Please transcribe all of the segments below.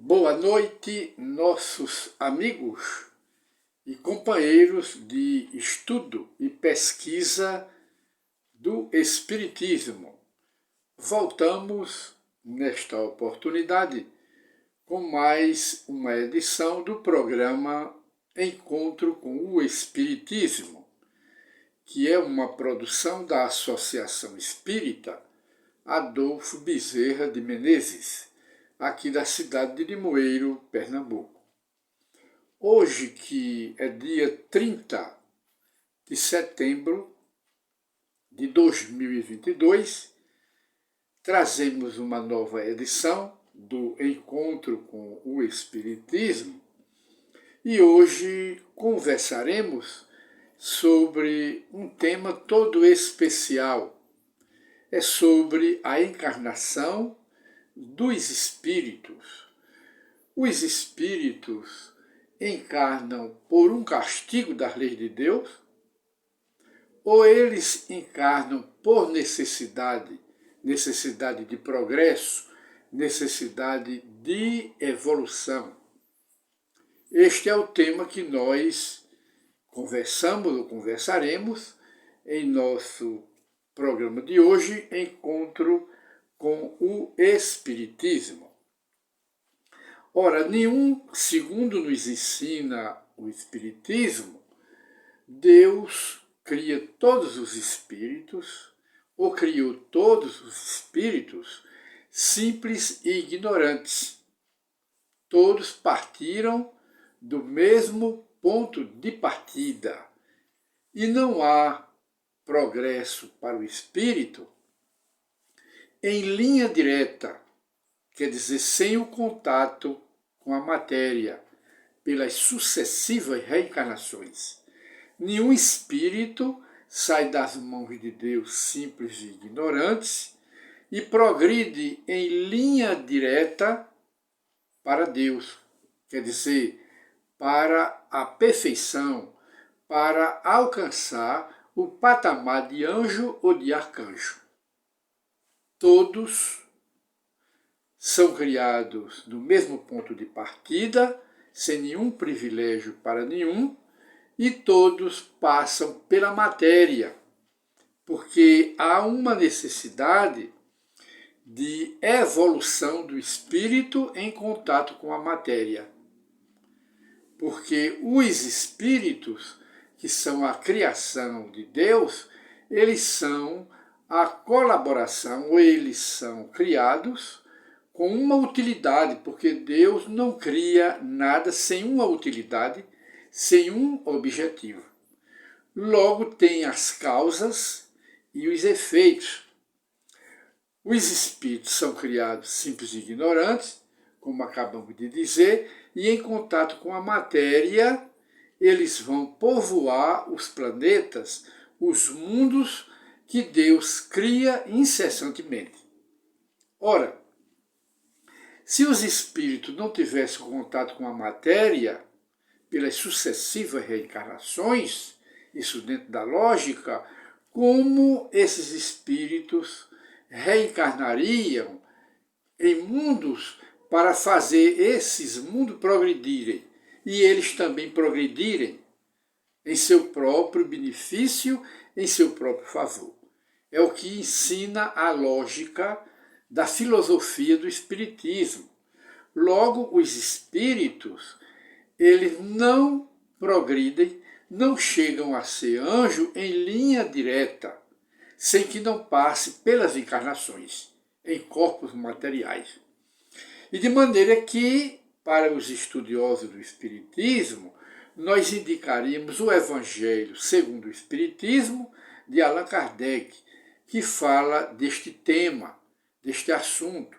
Boa noite, nossos amigos e companheiros de estudo e pesquisa do Espiritismo. Voltamos, nesta oportunidade, com mais uma edição do programa Encontro com o Espiritismo, que é uma produção da Associação Espírita Adolfo Bezerra de Menezes, aqui da cidade de Limoeiro, Pernambuco. Hoje, que é dia 30 de setembro de 2022, trazemos uma nova edição do Encontro com o Espiritismo e hoje conversaremos sobre um tema todo especial. É sobre a encarnação dos espíritos. Os espíritos encarnam por um castigo das leis de Deus? Ou eles encarnam por necessidade de progresso, necessidade de evolução? Este é o tema que nós conversaremos em nosso programa de hoje, Encontro com o Espiritismo. Ora, segundo nos ensina o Espiritismo, Deus cria todos os espíritos, ou criou todos os espíritos, simples e ignorantes. Todos partiram do mesmo ponto de partida. E não há progresso para o espírito em linha direta, quer dizer, sem o contato com a matéria, pelas sucessivas reencarnações. Nenhum espírito sai das mãos de Deus simples e ignorantes e progride em linha direta para Deus, quer dizer, para a perfeição, para alcançar o patamar de anjo ou de arcanjo. Todos são criados do mesmo ponto de partida, sem nenhum privilégio para nenhum, e todos passam pela matéria, porque há uma necessidade de evolução do espírito em contato com a matéria. Porque os espíritos, que são a criação de Deus, eles são a colaboração, ou eles são criados com uma utilidade, porque Deus não cria nada sem uma utilidade, sem um objetivo. Logo tem as causas e os efeitos. Os espíritos são criados simples e ignorantes, como acabamos de dizer, e em contato com a matéria, eles vão povoar os planetas, os mundos que Deus cria incessantemente. Ora, se os espíritos não tivessem contato com a matéria, pelas sucessivas reencarnações, isso dentro da lógica, como esses espíritos reencarnariam em mundos para fazer esses mundos progredirem e eles também progredirem em seu próprio benefício, em seu próprio favor. É o que ensina a lógica da filosofia do Espiritismo. Logo, os espíritos, eles não progridem, não chegam a ser anjo em linha direta, sem que não passe pelas encarnações, em corpos materiais. E de maneira que, para os estudiosos do Espiritismo, nós indicaríamos o Evangelho segundo o Espiritismo, de Allan Kardec, que fala deste tema, deste assunto,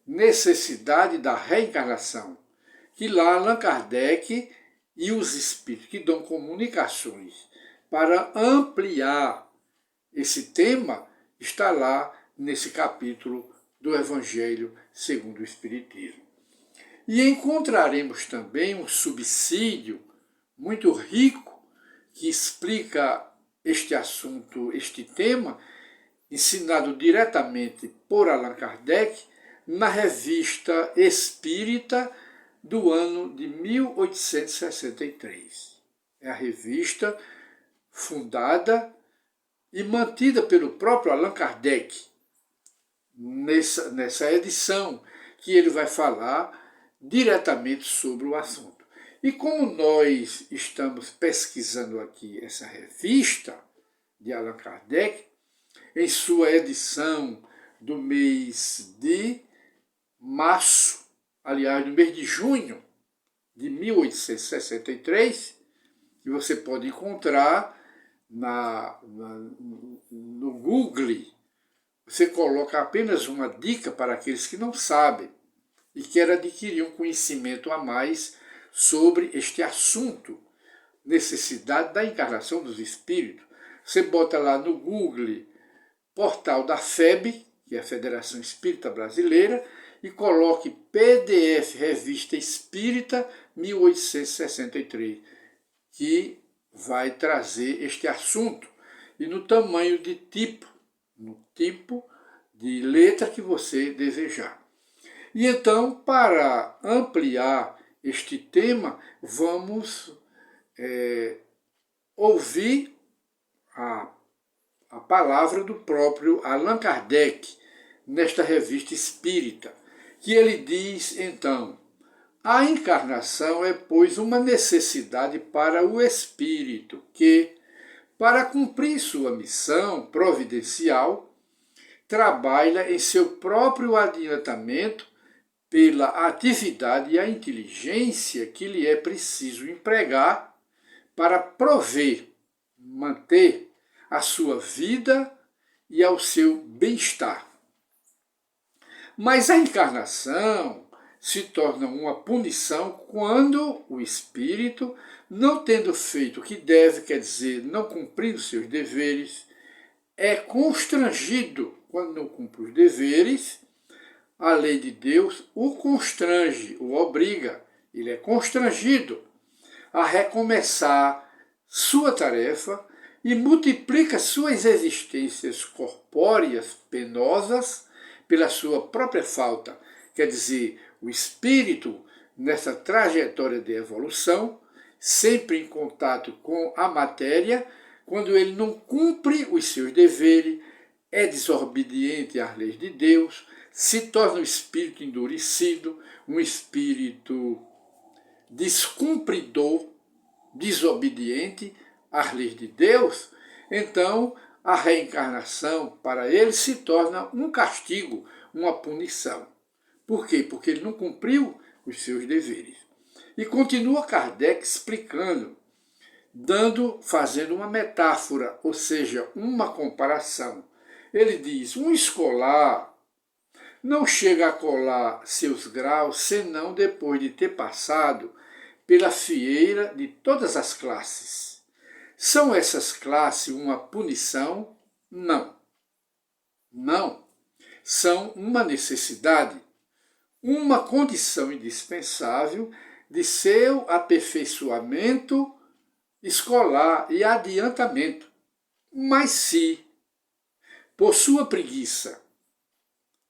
necessidade da reencarnação, que lá Allan Kardec e os espíritos que dão comunicações para ampliar esse tema, está lá nesse capítulo do Evangelho segundo o Espiritismo. E encontraremos também um subsídio muito rico que explica este assunto, este tema, ensinado diretamente por Allan Kardec, na revista Espírita do ano de 1863. É a revista fundada e mantida pelo próprio Allan Kardec, nessa edição, que ele vai falar diretamente sobre o assunto. E como nós estamos pesquisando aqui essa revista de Allan Kardec, em sua edição do mês de março, aliás, no mês de junho de 1863, que você pode encontrar no Google. Você coloca apenas uma dica para aqueles que não sabem e querem adquirir um conhecimento a mais sobre este assunto, necessidade da encarnação dos espíritos. Você bota lá no Google, portal da FEB, que é a Federação Espírita Brasileira, e coloque PDF Revista Espírita 1863, que vai trazer este assunto, e no tamanho de tipo, no tipo de letra que você desejar. E então, para ampliar este tema, vamos ouvir a palavra do próprio Allan Kardec, nesta revista espírita, que ele diz, então: a encarnação é, pois, uma necessidade para o espírito que, para cumprir sua missão providencial, trabalha em seu próprio adiantamento pela atividade e a inteligência que lhe é preciso empregar para prover, manter a sua vida e ao seu bem-estar. Mas a encarnação se torna uma punição quando o espírito, não tendo feito o que deve, quer dizer, não cumprindo seus deveres, é constrangido, quando não cumpre os deveres, a lei de Deus o constrange, o obriga, ele é constrangido a recomeçar sua tarefa e multiplica suas existências corpóreas penosas pela sua própria falta. Quer dizer, o espírito, nessa trajetória de evolução, sempre em contato com a matéria, quando ele não cumpre os seus deveres, é desobediente às leis de Deus, se torna um espírito endurecido, um espírito descumpridor, desobediente às leis de Deus, então a reencarnação para ele se torna um castigo, uma punição. Por quê? Porque ele não cumpriu os seus deveres. E continua Kardec explicando, fazendo uma metáfora, ou seja, uma comparação. Ele diz: um escolar não chega a colar seus graus senão depois de ter passado pela fieira de todas as classes. São essas classes uma punição? Não. Não. São uma necessidade, uma condição indispensável de seu aperfeiçoamento escolar e adiantamento. Mas se, por sua preguiça,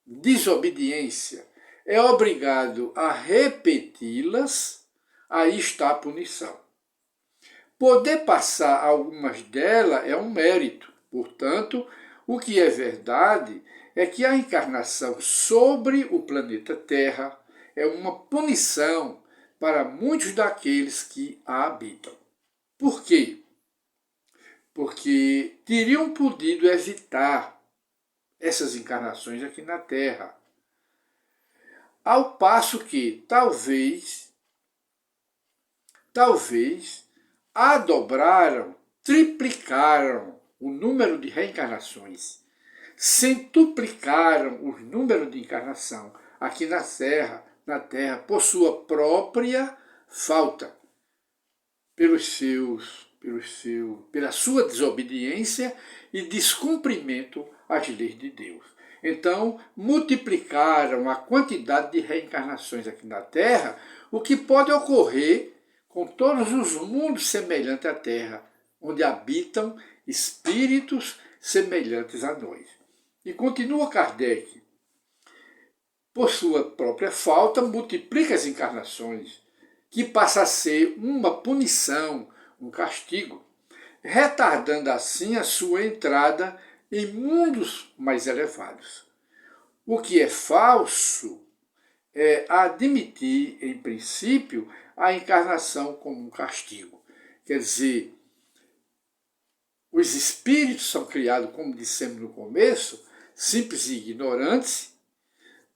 desobediência, é obrigado a repeti-las, aí está a punição. Poder passar algumas delas é um mérito. Portanto, o que é verdade é que a encarnação sobre o planeta Terra é uma punição para muitos daqueles que a habitam. Por quê? Porque teriam podido evitar essas encarnações aqui na Terra. Ao passo que, talvez, adobraram, triplicaram o número de reencarnações, centuplicaram o número de encarnação aqui na Terra, por sua própria falta, pela sua desobediência e descumprimento às leis de Deus. Então, multiplicaram a quantidade de reencarnações aqui na Terra, o que pode ocorrer com todos os mundos semelhantes à Terra, onde habitam espíritos semelhantes a nós. E continua Kardec: por sua própria falta, multiplica as encarnações, que passa a ser uma punição, um castigo, retardando assim a sua entrada em mundos mais elevados. O que é falso é admitir, em princípio, a encarnação como um castigo. Quer dizer, os espíritos são criados, como dissemos no começo, simples e ignorantes,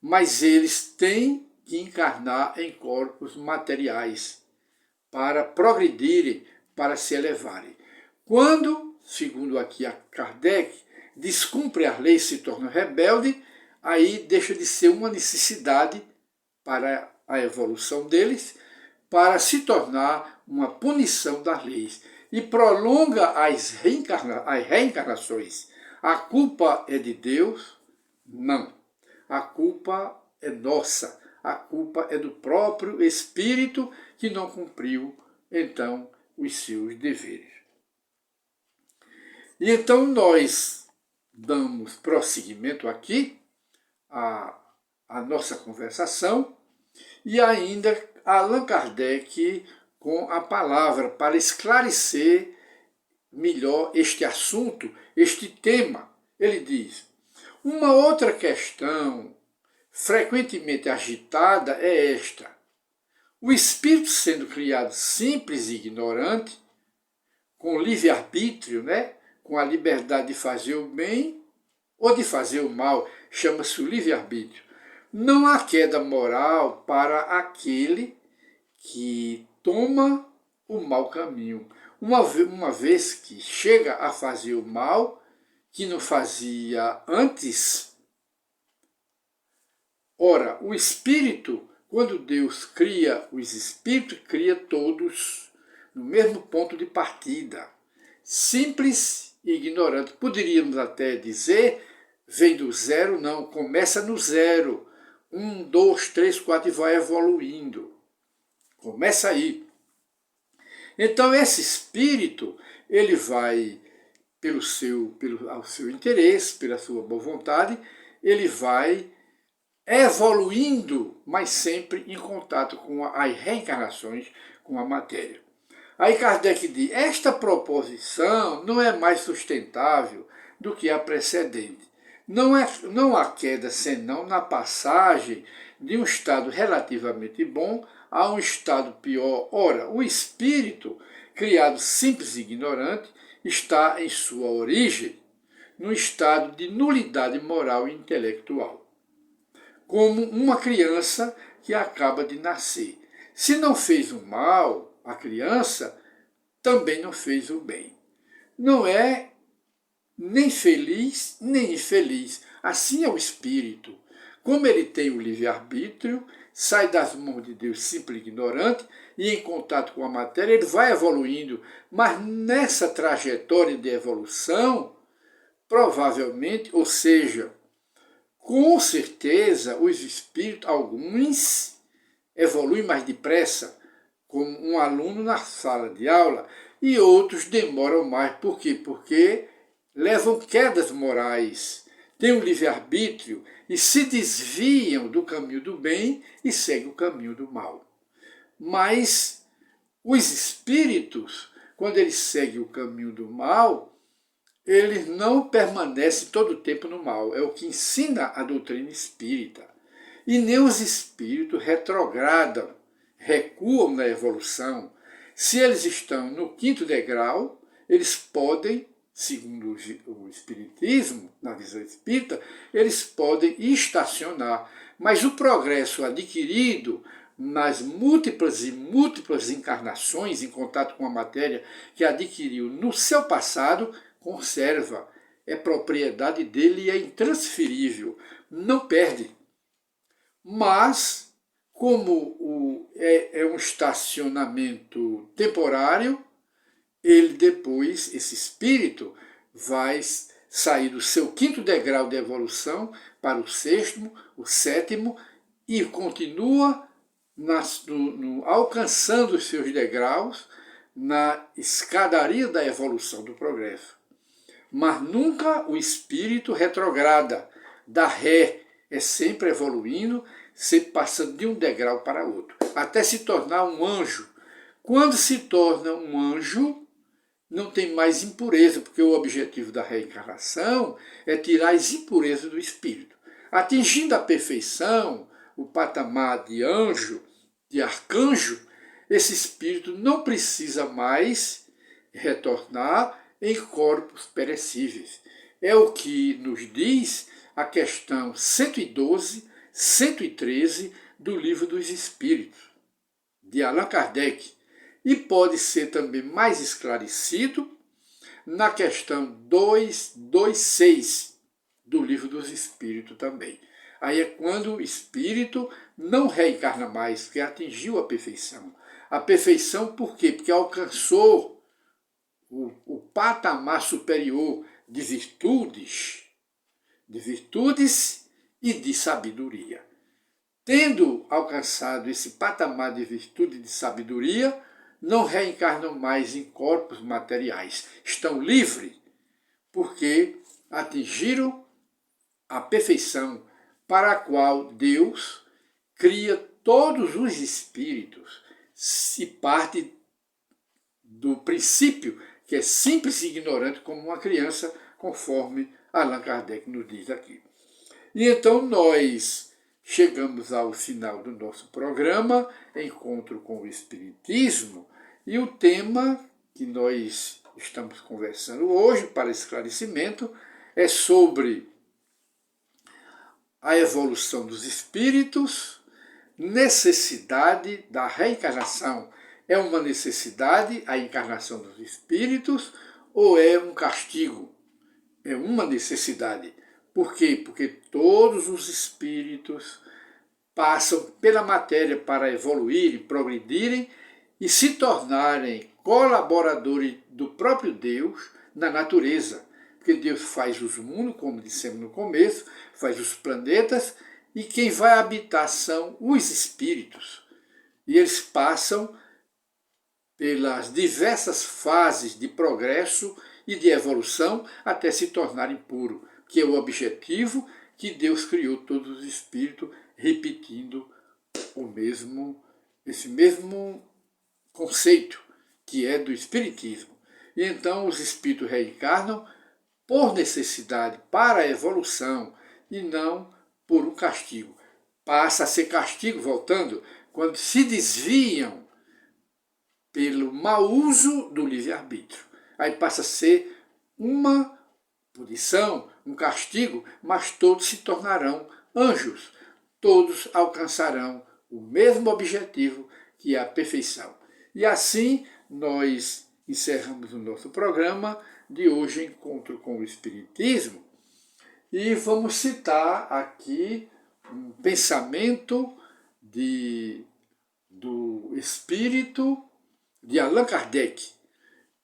mas eles têm que encarnar em corpos materiais para progredirem, para se elevarem. Quando, segundo aqui a Kardec, descumpre as leis e se torna rebelde, aí deixa de ser uma necessidade para a evolução deles, para se tornar uma punição das leis e prolonga as reencarnações. A culpa é de Deus? Não. A culpa é nossa. A culpa é do próprio espírito que não cumpriu, então, os seus deveres. E então nós damos prosseguimento aqui à nossa conversação e ainda Allan Kardec com a palavra para esclarecer melhor este assunto, este tema. Ele diz: uma outra questão frequentemente agitada é esta. O espírito sendo criado simples e ignorante, com livre-arbítrio, com a liberdade de fazer o bem ou de fazer o mal, chama-se o livre-arbítrio. Não há queda moral para aquele que toma o mau caminho. Uma vez que chega a fazer o mal, que não fazia antes. Ora, o espírito, quando Deus cria os espíritos, cria todos no mesmo ponto de partida. Simples e ignorante. Poderíamos até dizer, vem do zero, não, começa no zero. 1, 2, 3, 4 e vai evoluindo. Começa aí. Então esse espírito, ele vai, ao seu interesse, pela sua boa vontade, ele vai evoluindo, mas sempre em contato com as reencarnações, com a matéria. Aí Kardec diz, esta proposição não é mais sustentável do que a precedente. Não há queda senão na passagem de um estado relativamente bom a um estado pior. Ora, o espírito, criado simples e ignorante, está em sua origem num estado de nulidade moral e intelectual, como uma criança que acaba de nascer. Se não fez o mal, a criança também não fez o bem. Não é nem feliz, nem infeliz. Assim é o espírito. Como ele tem o livre-arbítrio, sai das mãos de Deus simples e ignorante, e em contato com a matéria, ele vai evoluindo. Mas nessa trajetória de evolução, provavelmente, ou seja, com certeza, os espíritos, alguns evoluem mais depressa, como um aluno na sala de aula, e outros demoram mais. Por quê? Porque levam quedas morais, têm um livre-arbítrio e se desviam do caminho do bem e seguem o caminho do mal. Mas os espíritos, quando eles seguem o caminho do mal, eles não permanecem todo o tempo no mal. É o que ensina a doutrina espírita. E nem os espíritos retrogradam, recuam na evolução. Se eles estão no 5º degrau, eles podem, segundo o espiritismo, na visão espírita, eles podem estacionar. Mas o progresso adquirido nas múltiplas e múltiplas encarnações em contato com a matéria que adquiriu no seu passado, conserva, é propriedade dele e é intransferível, não perde. Mas, como é um estacionamento temporário, ele depois, esse espírito, vai sair do seu 5º degrau de evolução para o 6º, o 7º, e continua alcançando os seus degraus na escadaria da evolução do progresso. Mas nunca o espírito retrograda, dá ré, É sempre evoluindo, sempre passando de um degrau para outro, até se tornar um anjo. Quando se torna um anjo, não tem mais impureza, porque o objetivo da reencarnação é tirar as impurezas do espírito. Atingindo a perfeição, o patamar de anjo, de arcanjo, esse espírito não precisa mais retornar em corpos perecíveis. É o que nos diz a questão 112, 113 do Livro dos Espíritos, de Allan Kardec. E pode ser também mais esclarecido na questão 226 do Livro dos Espíritos também. Aí é quando o espírito não reencarna mais, porque atingiu a perfeição. A perfeição por quê? Porque alcançou o patamar superior de virtudes e de sabedoria. Tendo alcançado esse patamar de virtude e de sabedoria, não reencarnam mais em corpos materiais. Estão livres porque atingiram a perfeição para a qual Deus cria todos os espíritos. Se parte do princípio que é simples e ignorante como uma criança, conforme Allan Kardec nos diz aqui. E então nós chegamos ao final do nosso programa, Encontro com o Espiritismo, e o tema que nós estamos conversando hoje, para esclarecimento, é sobre a evolução dos espíritos, necessidade da reencarnação. É uma necessidade a encarnação dos espíritos ou é um castigo? É uma necessidade. Por quê? Porque todos os espíritos passam pela matéria para evoluírem, progredirem e se tornarem colaboradores do próprio Deus na natureza. Porque Deus faz os mundos, como dissemos no começo, faz os planetas, e quem vai habitar são os espíritos. E eles passam pelas diversas fases de progresso e de evolução até se tornarem puros, que é o objetivo que Deus criou todos os espíritos, repetindo esse mesmo conceito que é do espiritismo. E então os espíritos reencarnam por necessidade, para a evolução, e não por um castigo. Passa a ser castigo, voltando, quando se desviam pelo mau uso do livre-arbítrio. Aí passa a ser uma punição, um castigo, mas todos se tornarão anjos. Todos alcançarão o mesmo objetivo, que é a perfeição. E assim nós encerramos o nosso programa de hoje, Encontro com o Espiritismo, e vamos citar aqui um pensamento do espírito de Allan Kardec,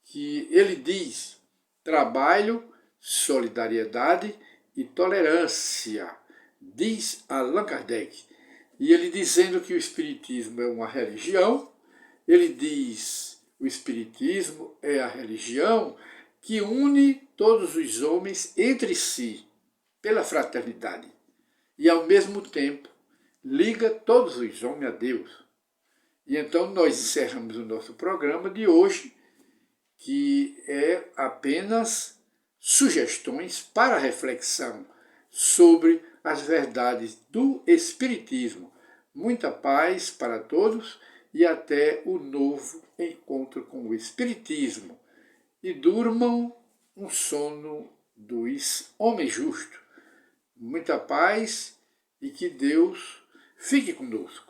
que ele diz: trabalho, solidariedade e tolerância, diz Allan Kardec. E ele dizendo que o Espiritismo é uma religião, ele diz: o Espiritismo é a religião que une todos os homens entre si, pela fraternidade, e ao mesmo tempo liga todos os homens a Deus. E então nós encerramos o nosso programa de hoje, que é apenas sugestões para reflexão sobre as verdades do Espiritismo. Muita paz para todos e até o novo encontro com o Espiritismo. E durmam um sono dos homens justos. Muita paz e que Deus fique conosco.